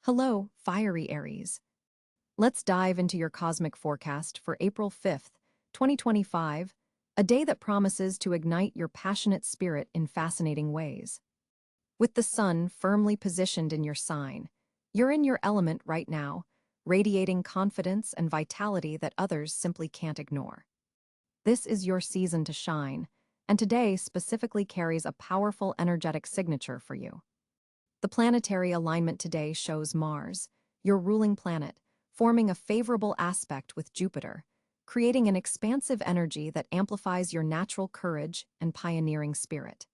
Hello, fiery Aries. Let's dive into your cosmic forecast for April 5th, 2025, a day that promises to ignite your passionate spirit in fascinating ways. With the sun firmly positioned in your sign, you're in your element right now, radiating confidence and vitality that others simply can't ignore. This is your season to shine, and today specifically carries a powerful energetic signature for you. The planetary alignment today shows Mars, your ruling planet, forming a favorable aspect with Jupiter, creating an expansive energy that amplifies your natural courage and pioneering spirit.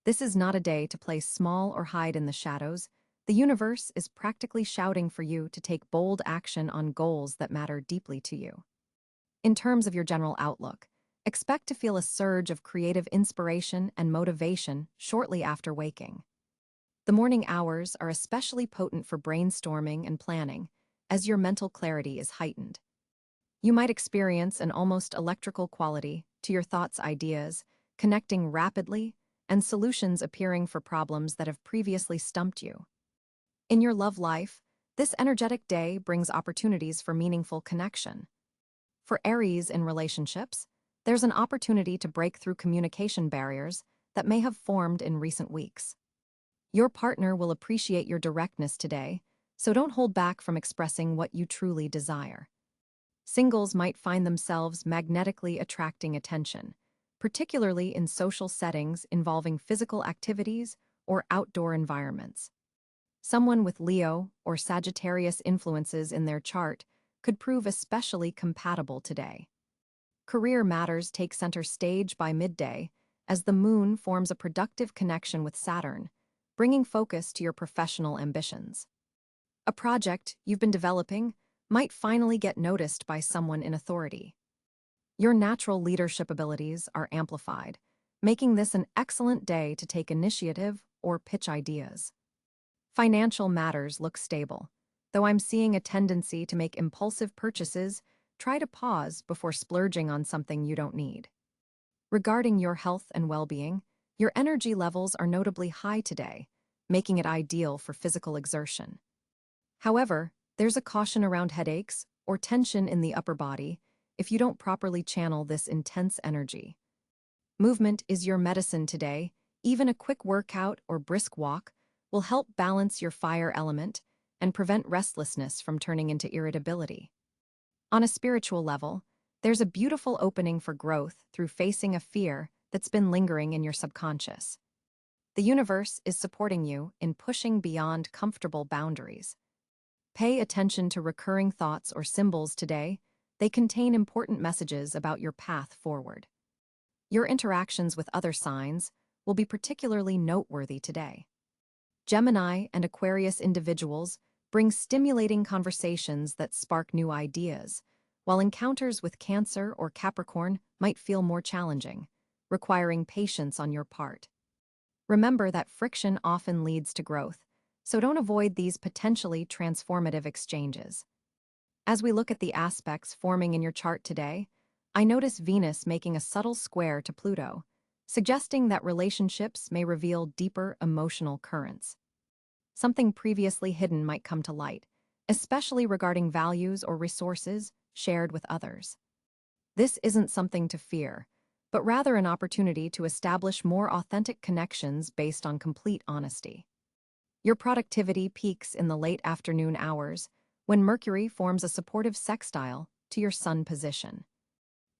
This is not a day to play small or hide in the shadows. The universe is practically shouting for you to take bold action on goals that matter deeply to you. In terms of your general outlook, expect to feel a surge of creative inspiration and motivation shortly after waking. The morning hours are especially potent for brainstorming and planning, as your mental clarity is heightened. You might experience an almost electrical quality to your thoughts' ideas, connecting rapidly, and solutions appearing for problems that have previously stumped you. In your love life, this energetic day brings opportunities for meaningful connection. For Aries in relationships, there's an opportunity to break through communication barriers that may have formed in recent weeks. Your partner will appreciate your directness today, so don't hold back from expressing what you truly desire. Singles might find themselves magnetically attracting attention, particularly in social settings involving physical activities or outdoor environments. Someone with Leo or Sagittarius influences in their chart could prove especially compatible today. Career matters take center stage by midday as the moon forms a productive connection with Saturn, bringing focus to your professional ambitions. A project you've been developing might finally get noticed by someone in authority. Your natural leadership abilities are amplified, making this an excellent day to take initiative or pitch ideas. Financial matters look stable. Though I'm seeing a tendency to make impulsive purchases, try to pause before splurging on something you don't need. Regarding your health and well-being, your energy levels are notably high today, making it ideal for physical exertion. However, there's a caution around headaches or tension in the upper body if you don't properly channel this intense energy. Movement is your medicine today. Even a quick workout or brisk walk will help balance your fire element and prevent restlessness from turning into irritability. On a spiritual level, there's a beautiful opening for growth through facing a fear that's been lingering in your subconscious. The universe is supporting you in pushing beyond comfortable boundaries. Pay attention to recurring thoughts or symbols today. They contain important messages about your path forward. Your interactions with other signs will be particularly noteworthy today. Gemini and Aquarius individuals bring stimulating conversations that spark new ideas, while encounters with Cáncer or Capricorn might feel more challenging, requiring patience on your part. Remember that friction often leads to growth, so don't avoid these potentially transformative exchanges. As we look at the aspects forming in your chart today, I notice Venus making a subtle square to Pluto, suggesting that relationships may reveal deeper emotional currents. Something previously hidden might come to light, especially regarding values or resources shared with others. This isn't something to fear, but rather an opportunity to establish more authentic connections based on complete honesty. Your productivity peaks in the late afternoon hours when Mercury forms a supportive sextile to your Sun position.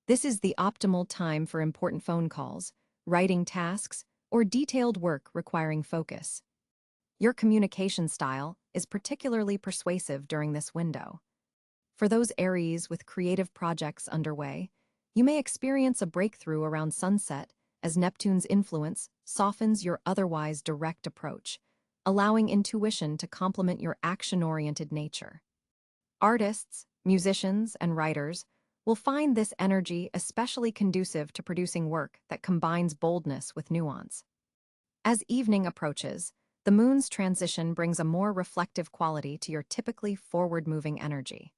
This is the optimal time for important phone calls, writing tasks, or detailed work requiring focus. Your communication style is particularly persuasive during this window. For those Aries with creative projects underway, you may experience a breakthrough around sunset as Neptune's influence softens your otherwise direct approach, allowing intuition to complement your action-oriented nature. Artists, musicians, and writers will find this energy especially conducive to producing work that combines boldness with nuance. As evening approaches, the moon's transition brings a more reflective quality to your typically forward-moving energy.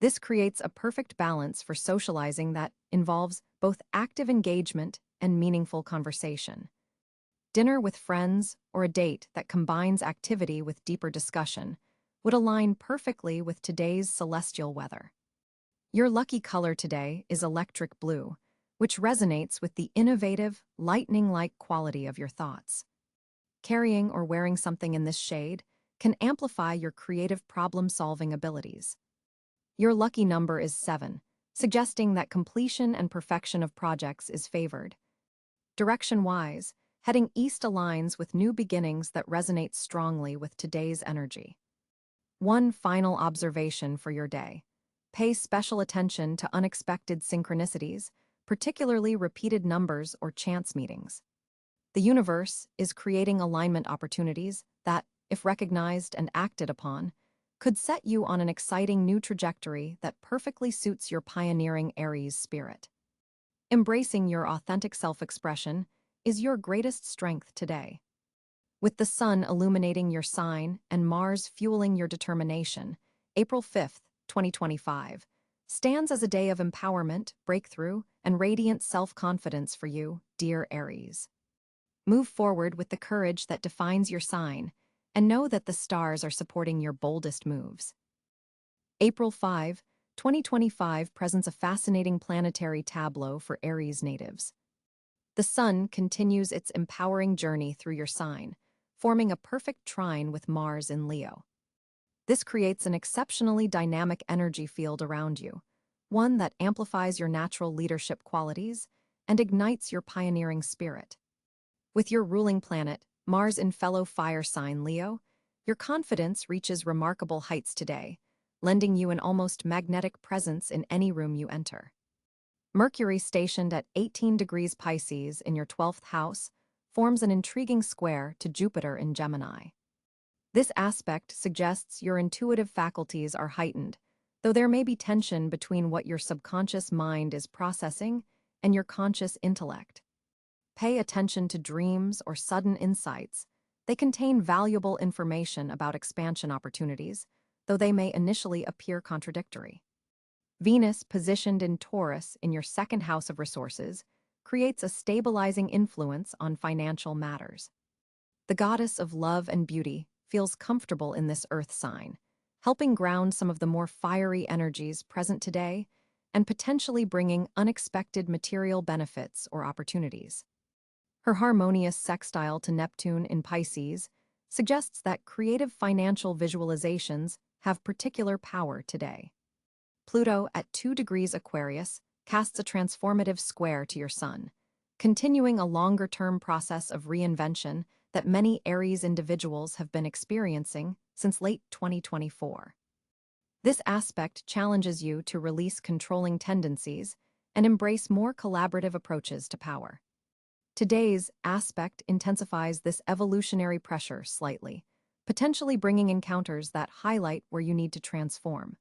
This creates a perfect balance for socializing that involves both active engagement and meaningful conversation. Dinner with friends or a date that combines activity with deeper discussion would align perfectly with today's celestial weather. Your lucky color today is electric blue, which resonates with the innovative, lightning-like quality of your thoughts. Carrying or wearing something in this shade can amplify your creative problem-solving abilities. Your lucky number is 7, suggesting that completion and perfection of projects is favored. Direction-wise, heading east aligns with new beginnings that resonate strongly with today's energy. One final observation for your day. Pay special attention to unexpected synchronicities, particularly repeated numbers or chance meetings. The universe is creating alignment opportunities that, if recognized and acted upon, could set you on an exciting new trajectory that perfectly suits your pioneering Aries spirit. Embracing your authentic self-expression is your greatest strength today. With the sun illuminating your sign and Mars fueling your determination, April 5th, 2025, stands as a day of empowerment, breakthrough, and radiant self-confidence for you, dear Aries. Move forward with the courage that defines your sign, and know that the stars are supporting your boldest moves. April 5, 2025 presents a fascinating planetary tableau for Aries natives. The sun continues its empowering journey through your sign, forming a perfect trine with Mars in Leo. This creates an exceptionally dynamic energy field around you, one that amplifies your natural leadership qualities and ignites your pioneering spirit. With your ruling planet, Mars in fellow fire sign Leo, your confidence reaches remarkable heights today, lending you an almost magnetic presence in any room you enter. Mercury, stationed at 18 degrees Pisces in your 12th house, forms an intriguing square to Jupiter in Gemini. This aspect suggests your intuitive faculties are heightened, though there may be tension between what your subconscious mind is processing and your conscious intellect. Pay attention to dreams or sudden insights. They contain valuable information about expansion opportunities, though they may initially appear contradictory. Venus, positioned in Taurus in your second house of resources, creates a stabilizing influence on financial matters. The goddess of love and beauty feels comfortable in this earth sign, helping ground some of the more fiery energies present today and potentially bringing unexpected material benefits or opportunities. Her harmonious sextile to Neptune in Pisces suggests that creative financial visualizations have particular power today. Pluto at 2 degrees Aquarius casts a transformative square to your sun, continuing a longer-term process of reinvention that many Aries individuals have been experiencing since late 2024. This aspect challenges you to release controlling tendencies and embrace more collaborative approaches to power. Today's aspect intensifies this evolutionary pressure slightly, potentially bringing encounters that highlight where you need to transform.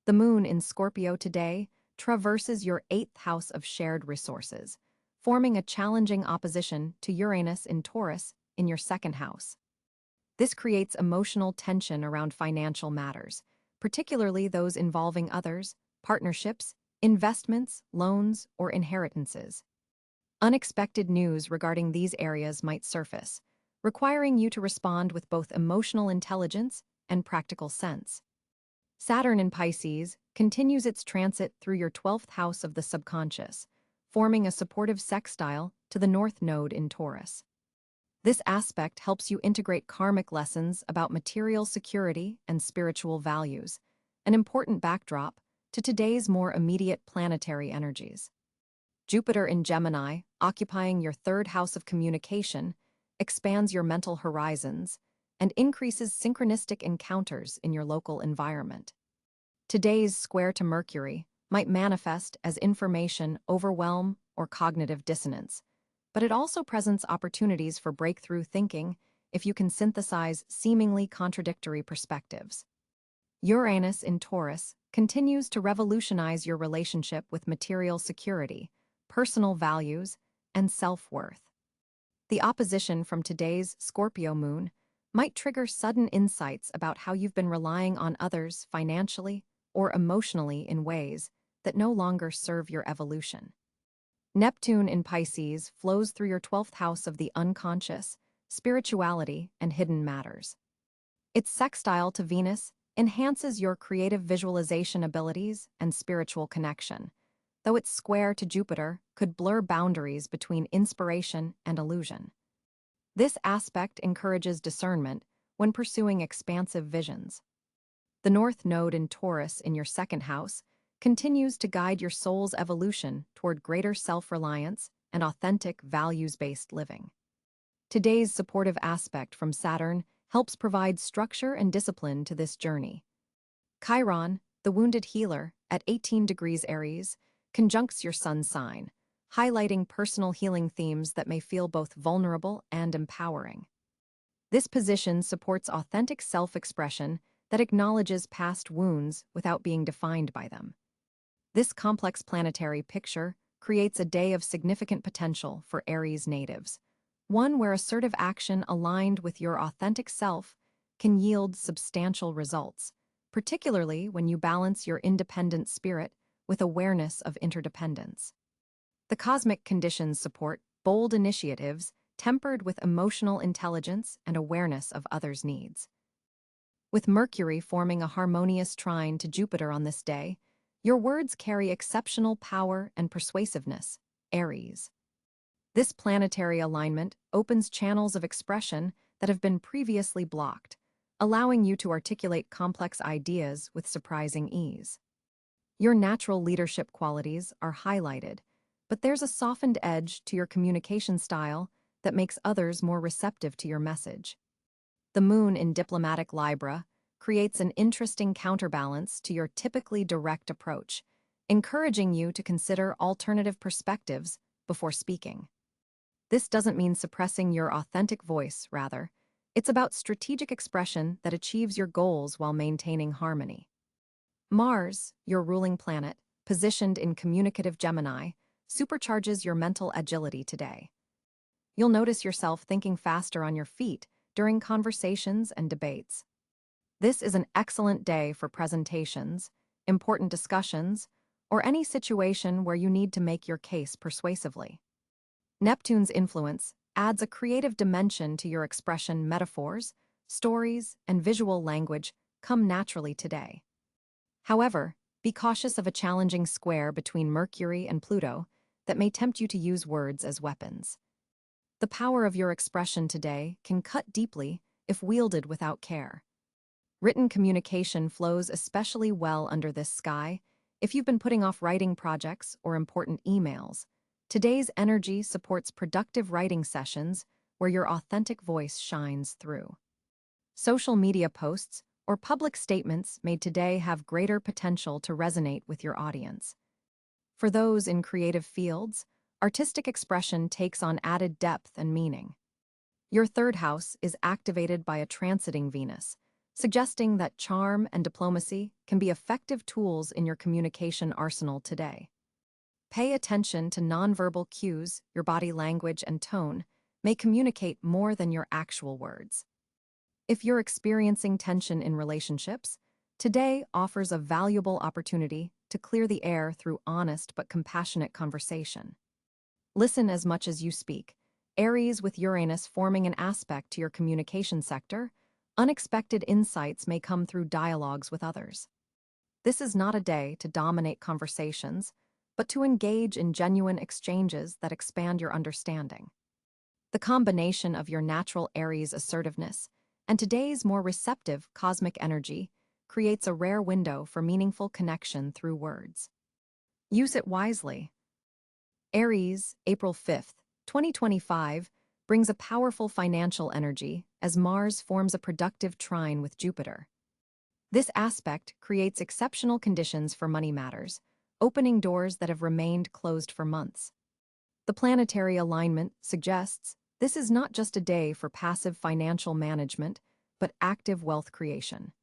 The moon in Scorpio today traverses your 8th house of shared resources, forming a challenging opposition to Uranus in Taurus in your 2nd house. This creates emotional tension around financial matters, particularly those involving others, partnerships, investments, loans, or inheritances. Unexpected news regarding these areas might surface, requiring you to respond with both emotional intelligence and practical sense. Saturn in Pisces continues its transit through your 12th house of the subconscious, forming a supportive sextile to the North Node in Taurus. This aspect helps you integrate karmic lessons about material security and spiritual values, an important backdrop to today's more immediate planetary energies. Jupiter in Gemini, occupying your 3rd house of communication, expands your mental horizons and increases synchronistic encounters in your local environment. Today's square to Mercury might manifest as information overwhelm or cognitive dissonance, but it also presents opportunities for breakthrough thinking if you can synthesize seemingly contradictory perspectives. Uranus in Taurus continues to revolutionize your relationship with material security, personal values, and self-worth. The opposition from today's Scorpio moon might trigger sudden insights about how you've been relying on others financially or emotionally in ways that no longer serve your evolution. Neptune in Pisces flows through your 12th house of the unconscious, spirituality, and hidden matters. Its sextile to Venus enhances your creative visualization abilities and spiritual connection, though its square to Jupiter could blur boundaries between inspiration and illusion. This aspect encourages discernment when pursuing expansive visions. The North Node in Taurus in your second house continues to guide your soul's evolution toward greater self-reliance and authentic values-based living. Today's supportive aspect from Saturn helps provide structure and discipline to this journey. Chiron, the wounded healer, at 18 degrees Aries, conjuncts your sun sign, highlighting personal healing themes that may feel both vulnerable and empowering. This position supports authentic self-expression that acknowledges past wounds without being defined by them. This complex planetary picture creates a day of significant potential for Aries natives, one where assertive action aligned with your authentic self can yield substantial results, particularly when you balance your independent spirit with awareness of interdependence. The cosmic conditions support bold initiatives tempered with emotional intelligence and awareness of others' needs. With Mercury forming a harmonious trine to Jupiter on this day, your words carry exceptional power and persuasiveness, Aries. This planetary alignment opens channels of expression that have been previously blocked, allowing you to articulate complex ideas with surprising ease. Your natural leadership qualities are highlighted, but there's a softened edge to your communication style that makes others more receptive to your message. The moon in diplomatic Libra creates an interesting counterbalance to your typically direct approach, encouraging you to consider alternative perspectives before speaking. This doesn't mean suppressing your authentic voice, rather. It's about strategic expression that achieves your goals while maintaining harmony. Mars, your ruling planet, positioned in communicative Gemini, supercharges your mental agility today. You'll notice yourself thinking faster on your feet during conversations and debates. This is an excellent day for presentations, important discussions, or any situation where you need to make your case persuasively. Neptune's influence adds a creative dimension to your expression. Metaphors, stories, and visual language come naturally today. However, be cautious of a challenging square between Mercury and Pluto that may tempt you to use words as weapons. The power of your expression today can cut deeply if wielded without care. Written communication flows especially well under this sky if you've been putting off writing projects or important emails. Today's energy supports productive writing sessions where your authentic voice shines through. Social media posts or public statements made today have greater potential to resonate with your audience. For those in creative fields, artistic expression takes on added depth and meaning. Your third house is activated by a transiting Venus, suggesting that charm and diplomacy can be effective tools in your communication arsenal today. Pay attention to nonverbal cues. Your body language and tone may communicate more than your actual words. If you're experiencing tension in relationships, today offers a valuable opportunity to clear the air through honest but compassionate conversation. Listen as much as you speak. Aries with Uranus forming an aspect to your communication sector, unexpected insights may come through dialogues with others. This is not a day to dominate conversations, but to engage in genuine exchanges that expand your understanding. The combination of your natural Aries assertiveness and today's more receptive cosmic energy creates a rare window for meaningful connection through words. Use it wisely. Aries, April 5th, 2025, brings a powerful financial energy as Mars forms a productive trine with Jupiter. This aspect creates exceptional conditions for money matters, opening doors that have remained closed for months. The planetary alignment suggests this is not just a day for passive financial management, but active wealth creation.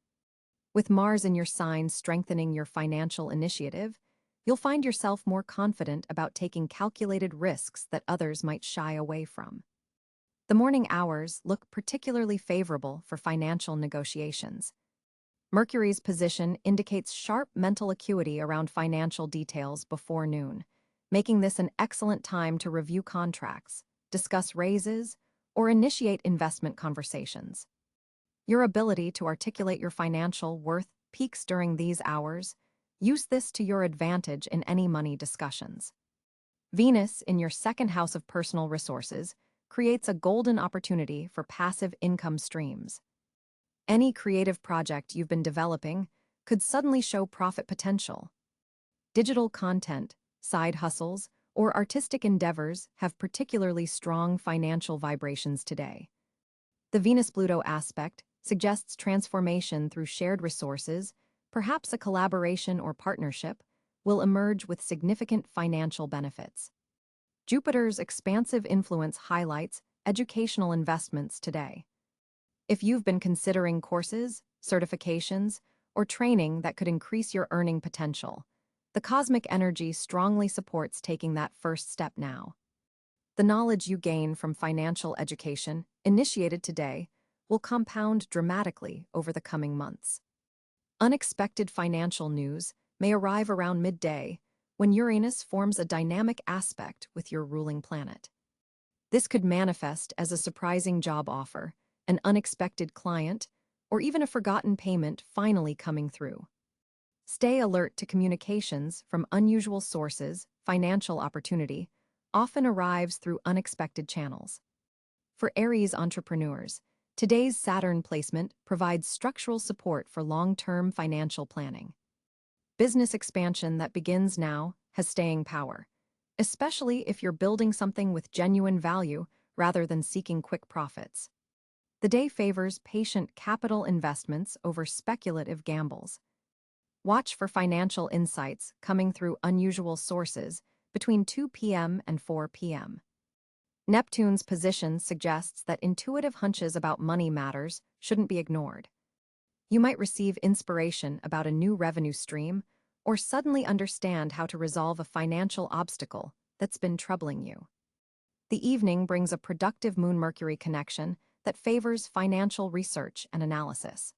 With Mars in your sign strengthening your financial initiative, you'll find yourself more confident about taking calculated risks that others might shy away from. The morning hours look particularly favorable for financial negotiations. Mercury's position indicates sharp mental acuity around financial details before noon, making this an excellent time to review contracts, discuss raises, or initiate investment conversations. Your ability to articulate your financial worth peaks during these hours. Use this to your advantage in any money discussions. Venus, in your second house of personal resources, creates a golden opportunity for passive income streams. Any creative project you've been developing could suddenly show profit potential. Digital content, side hustles, or artistic endeavors have particularly strong financial vibrations today. The Venus-Pluto aspect suggests transformation through shared resources, perhaps a collaboration or partnership, will emerge with significant financial benefits. Jupiter's expansive influence highlights educational investments today. If you've been considering courses, certifications, or training that could increase your earning potential, the cosmic energy strongly supports taking that first step now. The knowledge you gain from financial education, initiated today, will compound dramatically over the coming months. Unexpected financial news may arrive around midday when Uranus forms a dynamic aspect with your ruling planet. This could manifest as a surprising job offer, an unexpected client, or even a forgotten payment finally coming through. Stay alert to communications from unusual sources. Financial opportunity often arrives through unexpected channels. For Aries entrepreneurs, today's Saturn placement provides structural support for long-term financial planning. Business expansion that begins now has staying power, especially if you're building something with genuine value rather than seeking quick profits. The day favors patient capital investments over speculative gambles. Watch for financial insights coming through unusual sources between 2 p.m. and 4 p.m. Neptune's position suggests that intuitive hunches about money matters shouldn't be ignored. You might receive inspiration about a new revenue stream or suddenly understand how to resolve a financial obstacle that's been troubling you. The evening brings a productive Moon-Mercury connection that favors financial research and analysis.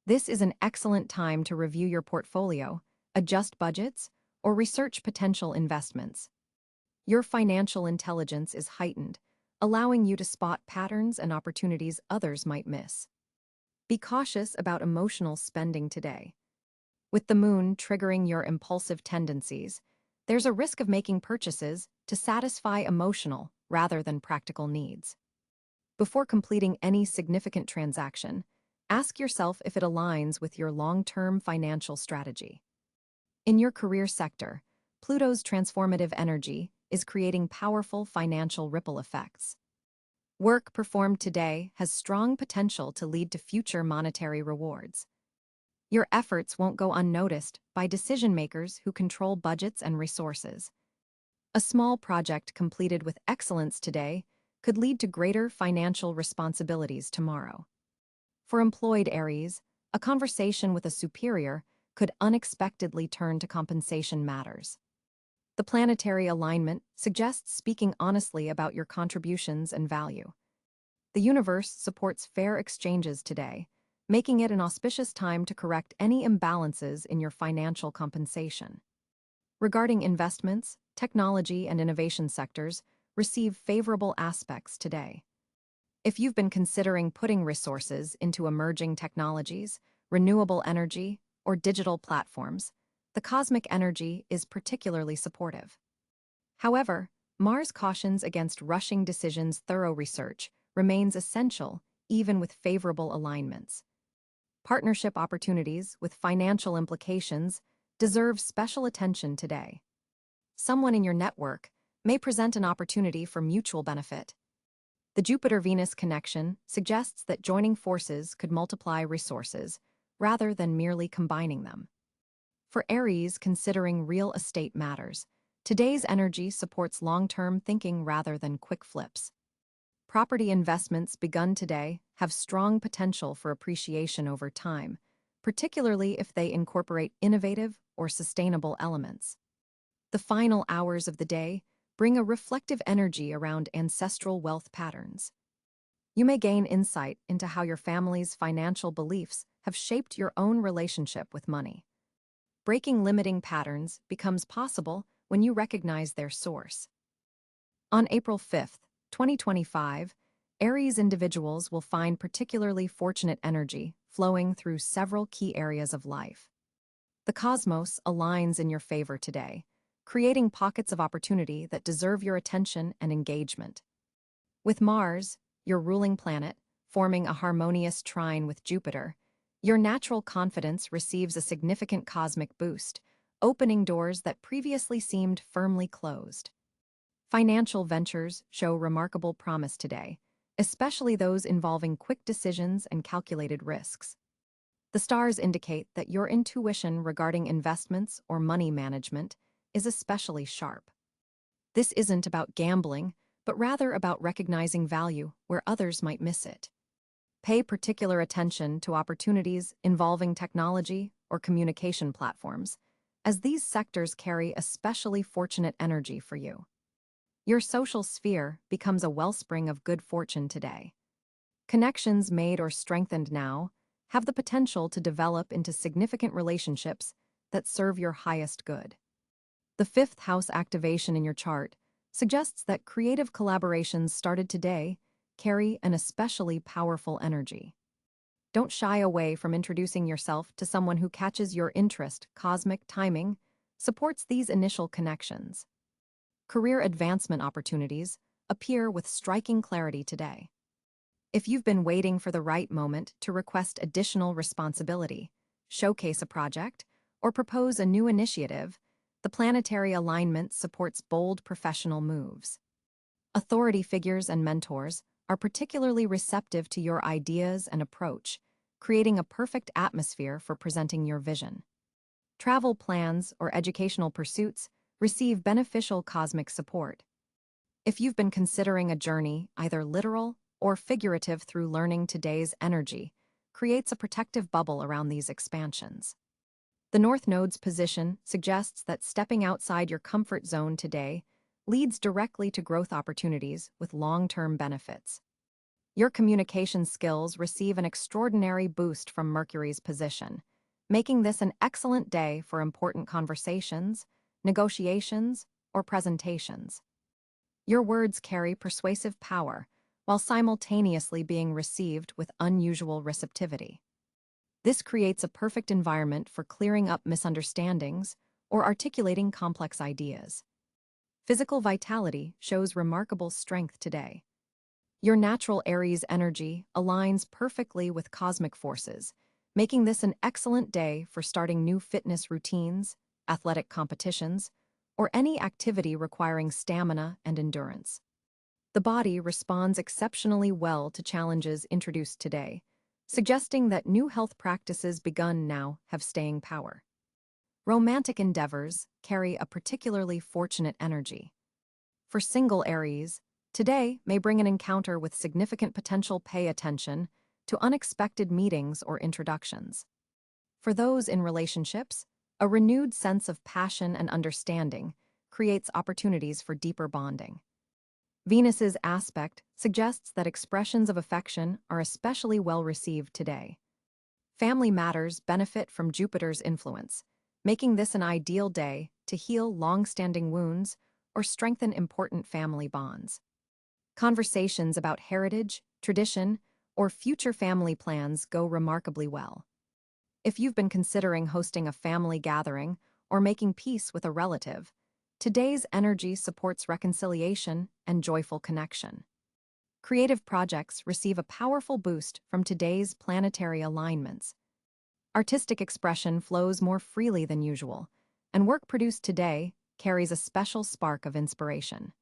This is an excellent time to review your portfolio, adjust budgets, or research potential investments. Your financial intelligence is heightened, allowing you to spot patterns and opportunities others might miss. Be cautious about emotional spending today. With the moon triggering your impulsive tendencies, there's a risk of making purchases to satisfy emotional rather than practical needs. Before completing any significant transaction, ask yourself if it aligns with your long-term financial strategy. In your career sector, Pluto's transformative energy is creating powerful financial ripple effects. Work performed today has strong potential to lead to future monetary rewards. Your efforts won't go unnoticed by decision-makers who control budgets and resources. A small project completed with excellence today could lead to greater financial responsibilities tomorrow. For employed Aries, a conversation with a superior could unexpectedly turn to compensation matters. The planetary alignment suggests speaking honestly about your contributions and value. The universe supports fair exchanges today, making it an auspicious time to correct any imbalances in your financial compensation. Regarding investments, technology and innovation sectors receive favorable aspects today. If you've been considering putting resources into emerging technologies, renewable energy, or digital platforms, the cosmic energy is particularly supportive. However, Mars cautions against rushing decisions. Thorough research remains essential even with favorable alignments. Partnership opportunities with financial implications deserve special attention today. Someone in your network may present an opportunity for mutual benefit. The Jupiter-Venus connection suggests that joining forces could multiply resources rather than merely combining them. For Aries considering real estate matters, today's energy supports long-term thinking rather than quick flips. Property investments begun today have strong potential for appreciation over time, particularly if they incorporate innovative or sustainable elements. The final hours of the day bring a reflective energy around ancestral wealth patterns. You may gain insight into how your family's financial beliefs have shaped your own relationship with money. Breaking limiting patterns becomes possible when you recognize their source. On April 5th, 2025, Aries individuals will find particularly fortunate energy flowing through several key areas of life. The cosmos aligns in your favor today, creating pockets of opportunity that deserve your attention and engagement. With Mars, your ruling planet, forming a harmonious trine with Jupiter, your natural confidence receives a significant cosmic boost, opening doors that previously seemed firmly closed. Financial ventures show remarkable promise today, especially those involving quick decisions and calculated risks. The stars indicate that your intuition regarding investments or money management is especially sharp. This isn't about gambling, but rather about recognizing value where others might miss it. Pay particular attention to opportunities involving technology or communication platforms, as these sectors carry especially fortunate energy for you. Your social sphere becomes a wellspring of good fortune today. Connections made or strengthened now have the potential to develop into significant relationships that serve your highest good. The fifth house activation in your chart suggests that creative collaborations started today carry an especially powerful energy. Don't shy away from introducing yourself to someone who catches your interest. Cosmic timing supports these initial connections. Career advancement opportunities appear with striking clarity today. If you've been waiting for the right moment to request additional responsibility, showcase a project, or propose a new initiative, the planetary alignment supports bold professional moves. Authority figures and mentors are particularly receptive to your ideas and approach, creating a perfect atmosphere for presenting your vision. Travel plans or educational pursuits receive beneficial cosmic support. If you've been considering a journey, either literal or figurative, through learning, today's energy creates a protective bubble around these expansions. The North Node's position suggests that stepping outside your comfort zone today leads directly to growth opportunities with long-term benefits. Your communication skills receive an extraordinary boost from Mercury's position, making this an excellent day for important conversations, negotiations, or presentations. Your words carry persuasive power while simultaneously being received with unusual receptivity. This creates a perfect environment for clearing up misunderstandings or articulating complex ideas. Physical vitality shows remarkable strength today. Your natural Aries energy aligns perfectly with cosmic forces, making this an excellent day for starting new fitness routines, athletic competitions, or any activity requiring stamina and endurance. The body responds exceptionally well to challenges introduced today, suggesting that new health practices begun now have staying power. Romantic endeavors carry a particularly fortunate energy. For single Aries, today may bring an encounter with significant potential. Pay attention to unexpected meetings or introductions. For those in relationships, a renewed sense of passion and understanding creates opportunities for deeper bonding. Venus's aspect suggests that expressions of affection are especially well received today. Family matters benefit from Jupiter's influence, making this an ideal day to heal long-standing wounds or strengthen important family bonds. Conversations about heritage, tradition, or future family plans go remarkably well. If you've been considering hosting a family gathering or making peace with a relative, today's energy supports reconciliation and joyful connection. Creative projects receive a powerful boost from today's planetary alignments. Artistic expression flows more freely than usual, and work produced today carries a special spark of inspiration.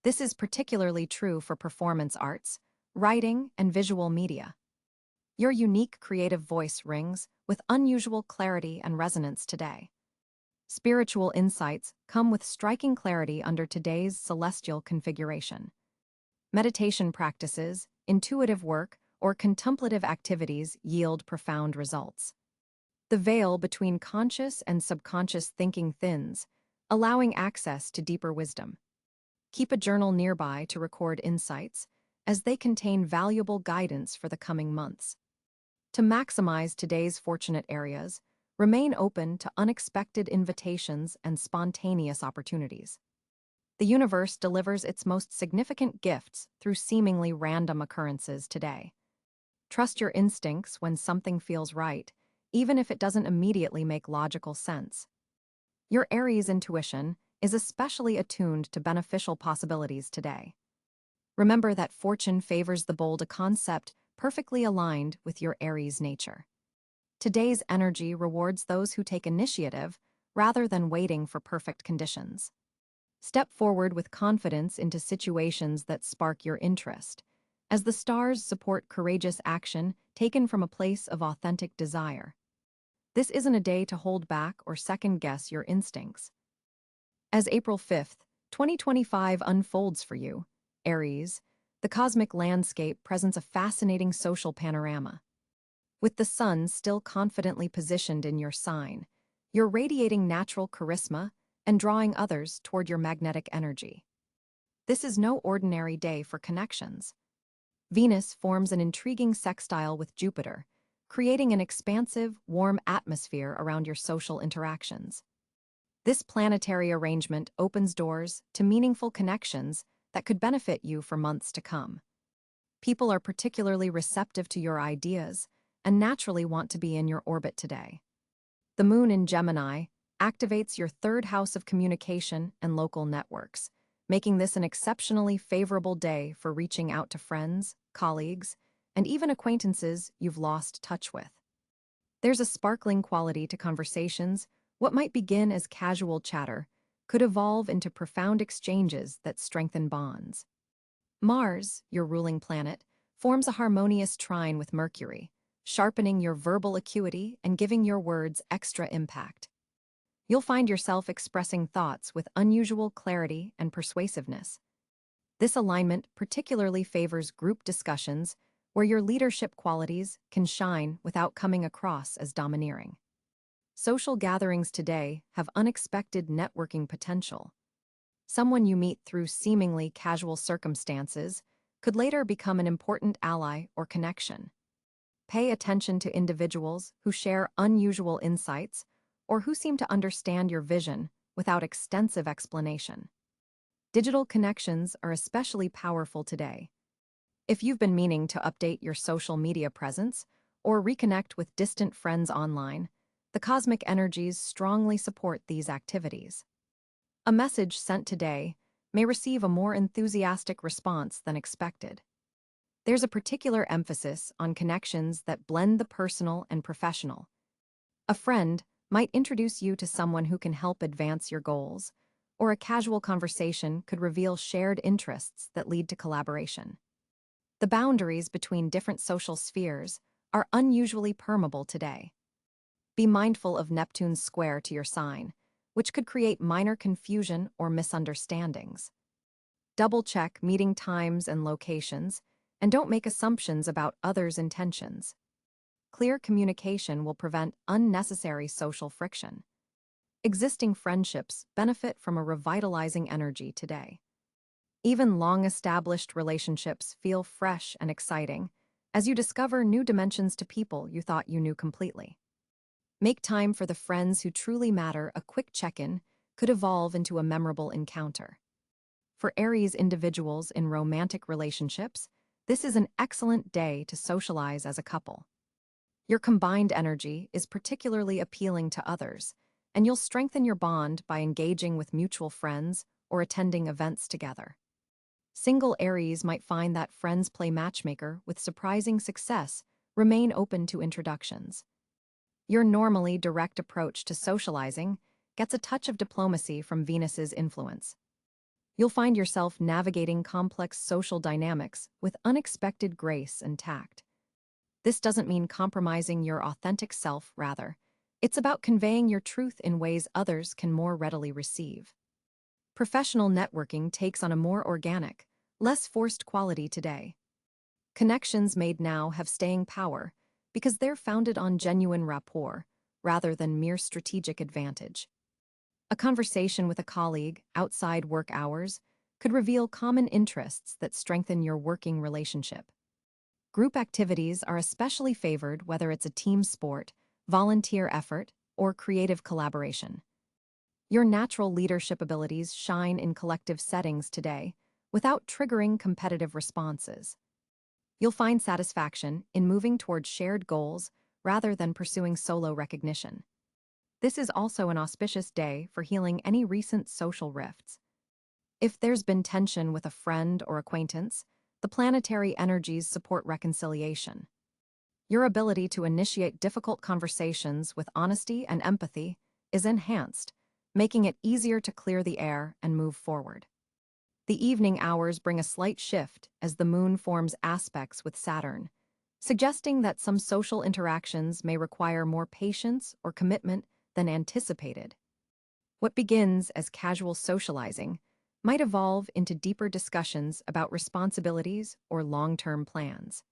This is particularly true for performance arts, writing, and visual media. Your unique creative voice rings with unusual clarity and resonance today. Spiritual insights come with striking clarity under today's celestial configuration. Meditation practices, intuitive work, or contemplative activities yield profound results. The veil between conscious and subconscious thinking thins, allowing access to deeper wisdom. Keep a journal nearby to record insights, as they contain valuable guidance for the coming months. To maximize today's fortunate areas, remain open to unexpected invitations and spontaneous opportunities. The universe delivers its most significant gifts through seemingly random occurrences today. Trust your instincts when something feels right, even if it doesn't immediately make logical sense. Your Aries intuition is especially attuned to beneficial possibilities today. Remember that fortune favors the bold, a concept perfectly aligned with your Aries nature. Today's energy rewards those who take initiative rather than waiting for perfect conditions. Step forward with confidence into situations that spark your interest, as the stars support courageous action taken from a place of authentic desire. This isn't a day to hold back or second-guess your instincts. As April 5th, 2025 unfolds for you, Aries, the cosmic landscape presents a fascinating social panorama. With the sun still confidently positioned in your sign, you're radiating natural charisma and drawing others toward your magnetic energy. This is no ordinary day for connections. Venus forms an intriguing sextile with Jupiter, creating an expansive, warm atmosphere around your social interactions. This planetary arrangement opens doors to meaningful connections that could benefit you for months to come. People are particularly receptive to your ideas and naturally want to be in your orbit today. The moon in Gemini activates your third house of communication and local networks, making this an exceptionally favorable day for reaching out to friends, colleagues, and even acquaintances you've lost touch with. There's a sparkling quality to conversations. What might begin as casual chatter could evolve into profound exchanges that strengthen bonds. Mars, your ruling planet, forms a harmonious trine with Mercury, sharpening your verbal acuity and giving your words extra impact. You'll find yourself expressing thoughts with unusual clarity and persuasiveness. This alignment particularly favors group discussions where your leadership qualities can shine without coming across as domineering. Social gatherings today have unexpected networking potential. Someone you meet through seemingly casual circumstances could later become an important ally or connection. Pay attention to individuals who share unusual insights or who seem to understand your vision without extensive explanation. Digital connections are especially powerful today. If you've been meaning to update your social media presence or reconnect with distant friends online, the cosmic energies strongly support these activities. A message sent today may receive a more enthusiastic response than expected. There's a particular emphasis on connections that blend the personal and professional. A friend might introduce you to someone who can help advance your goals, or a casual conversation could reveal shared interests that lead to collaboration. The boundaries between different social spheres are unusually permeable today. Be mindful of Neptune's square to your sign, which could create minor confusion or misunderstandings. Double-check meeting times and locations, and don't make assumptions about others' intentions. Clear communication will prevent unnecessary social friction. Existing friendships benefit from a revitalizing energy today. Even long-established relationships feel fresh and exciting as you discover new dimensions to people you thought you knew completely. Make time for the friends who truly matter. A quick check-in could evolve into a memorable encounter. For Aries individuals in romantic relationships, this is an excellent day to socialize as a couple. Your combined energy is particularly appealing to others, and you'll strengthen your bond by engaging with mutual friends or attending events together. Single Aries might find that friends play matchmaker with surprising success. Remain open to introductions. Your normally direct approach to socializing gets a touch of diplomacy from Venus's influence. You'll find yourself navigating complex social dynamics with unexpected grace and tact. This doesn't mean compromising your authentic self, rather. It's about conveying your truth in ways others can more readily receive. Professional networking takes on a more organic, less forced quality today. Connections made now have staying power because they're founded on genuine rapport rather than mere strategic advantage. A conversation with a colleague outside work hours could reveal common interests that strengthen your working relationship. Group activities are especially favored whether it's a team sport, volunteer effort, or creative collaboration. Your natural leadership abilities shine in collective settings today without triggering competitive responses. You'll find satisfaction in moving toward shared goals rather than pursuing solo recognition. This is also an auspicious day for healing any recent social rifts. If there's been tension with a friend or acquaintance, the planetary energies support reconciliation. Your ability to initiate difficult conversations with honesty and empathy is enhanced, making it easier to clear the air and move forward. The evening hours bring a slight shift as the moon forms aspects with Saturn, suggesting that some social interactions may require more patience or commitment than anticipated. What begins as casual socializing might evolve into deeper discussions about responsibilities or long-term plans.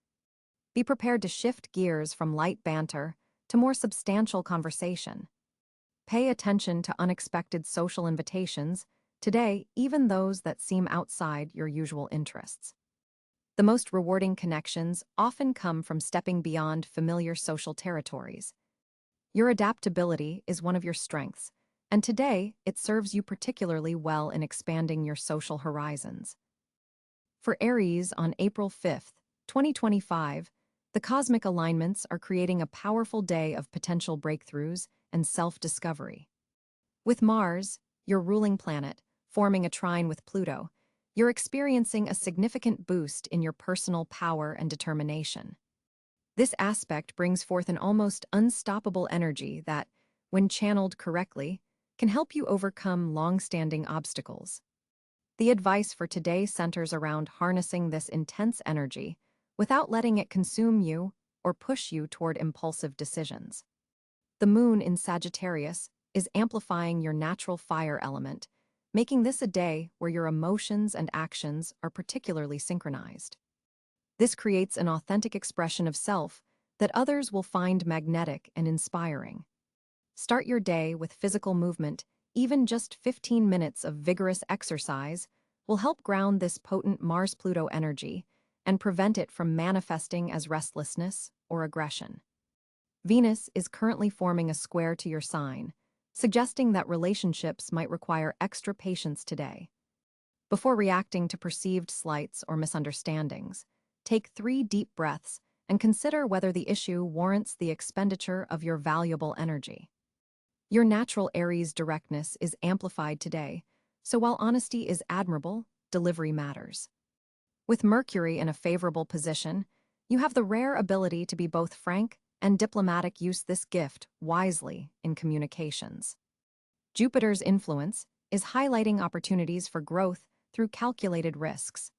Be prepared to shift gears from light banter to more substantial conversation. Pay attention to unexpected social invitations today, even those that seem outside your usual interests. The most rewarding connections often come from stepping beyond familiar social territories. Your adaptability is one of your strengths, and today it serves you particularly well in expanding your social horizons. For Aries on April 5th, 2025, the cosmic alignments are creating a powerful day of potential breakthroughs and self-discovery. With Mars, your ruling planet, forming a trine with Pluto, you're experiencing a significant boost in your personal power and determination. This aspect brings forth an almost unstoppable energy that, when channeled correctly, can help you overcome long-standing obstacles. The advice for today centers around harnessing this intense energy without letting it consume you or push you toward impulsive decisions. The moon in Sagittarius is amplifying your natural fire element, making this a day where your emotions and actions are particularly synchronized. This creates an authentic expression of self that others will find magnetic and inspiring. Start your day with physical movement. Even just 15 minutes of vigorous exercise will help ground this potent Mars-Pluto energy and prevent it from manifesting as restlessness or aggression. Venus is currently forming a square to your sign, suggesting that relationships might require extra patience today. Before reacting to perceived slights or misunderstandings, take 3 deep breaths and consider whether the issue warrants the expenditure of your valuable energy. Your natural Aries directness is amplified today, so while honesty is admirable, delivery matters. With Mercury in a favorable position, you have the rare ability to be both frank and diplomatic. Use this gift wisely in communications. Jupiter's influence is highlighting opportunities for growth through calculated risks.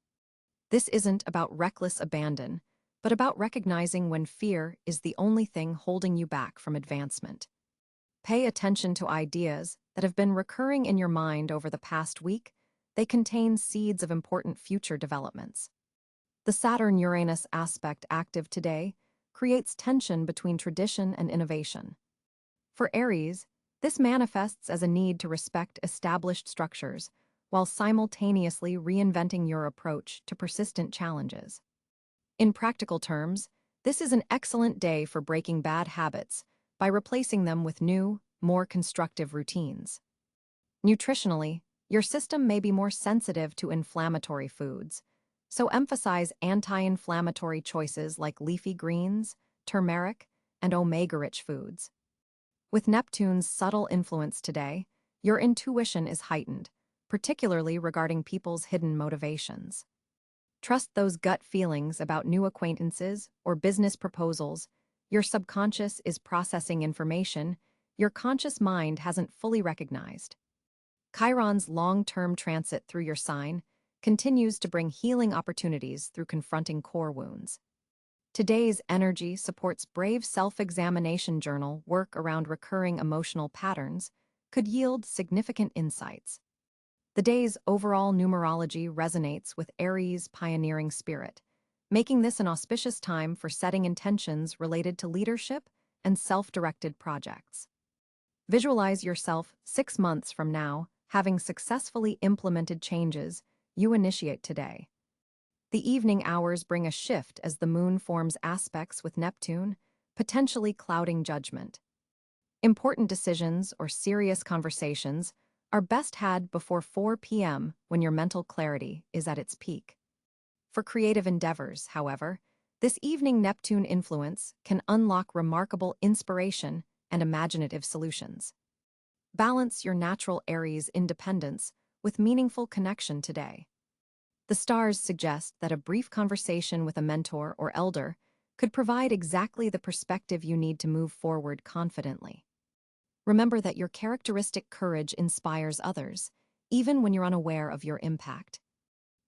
This isn't about reckless abandon, but about recognizing when fear is the only thing holding you back from advancement. Pay attention to ideas that have been recurring in your mind over the past week. They contain seeds of important future developments. The Saturn-Uranus aspect active today creates tension between tradition and innovation. For Aries, this manifests as a need to respect established structures while simultaneously reinventing your approach to persistent challenges. In practical terms, this is an excellent day for breaking bad habits by replacing them with new, more constructive routines. Nutritionally, your system may be more sensitive to inflammatory foods, so emphasize anti-inflammatory choices like leafy greens, turmeric, and omega-rich foods. With Neptune's subtle influence today, your intuition is heightened, particularly regarding people's hidden motivations. Trust those gut feelings about new acquaintances or business proposals. Your subconscious is processing information your conscious mind hasn't fully recognized. Chiron's long-term transit through your sign continues to bring healing opportunities through confronting core wounds. Today's energy supports brave self-examination journal work around recurring emotional patterns could yield significant insights. The day's overall numerology resonates with Aries' pioneering spirit, making this an auspicious time for setting intentions related to leadership and self-directed projects. Visualize yourself 6 months from now having successfully implemented changes you initiate today. The evening hours bring a shift as the moon forms aspects with Neptune, potentially clouding judgment. Important decisions or serious conversations are best had before 4 p.m. when your mental clarity is at its peak. For creative endeavors, however, this evening Neptune influence can unlock remarkable inspiration and imaginative solutions. Balance your natural Aries independence with meaningful connection today. The stars suggest that a brief conversation with a mentor or elder could provide exactly the perspective you need to move forward confidently. Remember that your characteristic courage inspires others, even when you're unaware of your impact.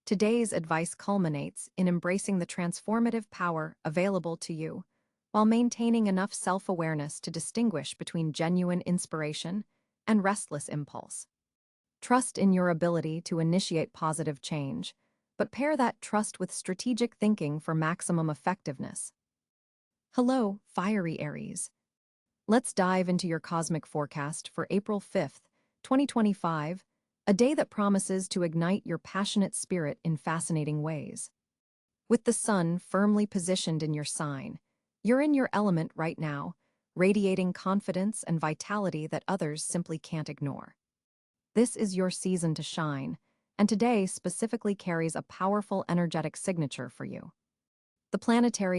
Today's advice culminates in embracing the transformative power available to you, while maintaining enough self-awareness to distinguish between genuine inspiration and restless impulse. Trust in your ability to initiate positive change, but pair that trust with strategic thinking for maximum effectiveness. Hello, fiery Aries. Let's dive into your cosmic forecast for April 5th, 2025, a day that promises to ignite your passionate spirit in fascinating ways. With the sun firmly positioned in your sign, you're in your element right now, radiating confidence and vitality that others simply can't ignore. This is your season to shine, and today specifically carries a powerful energetic signature for you. The planetary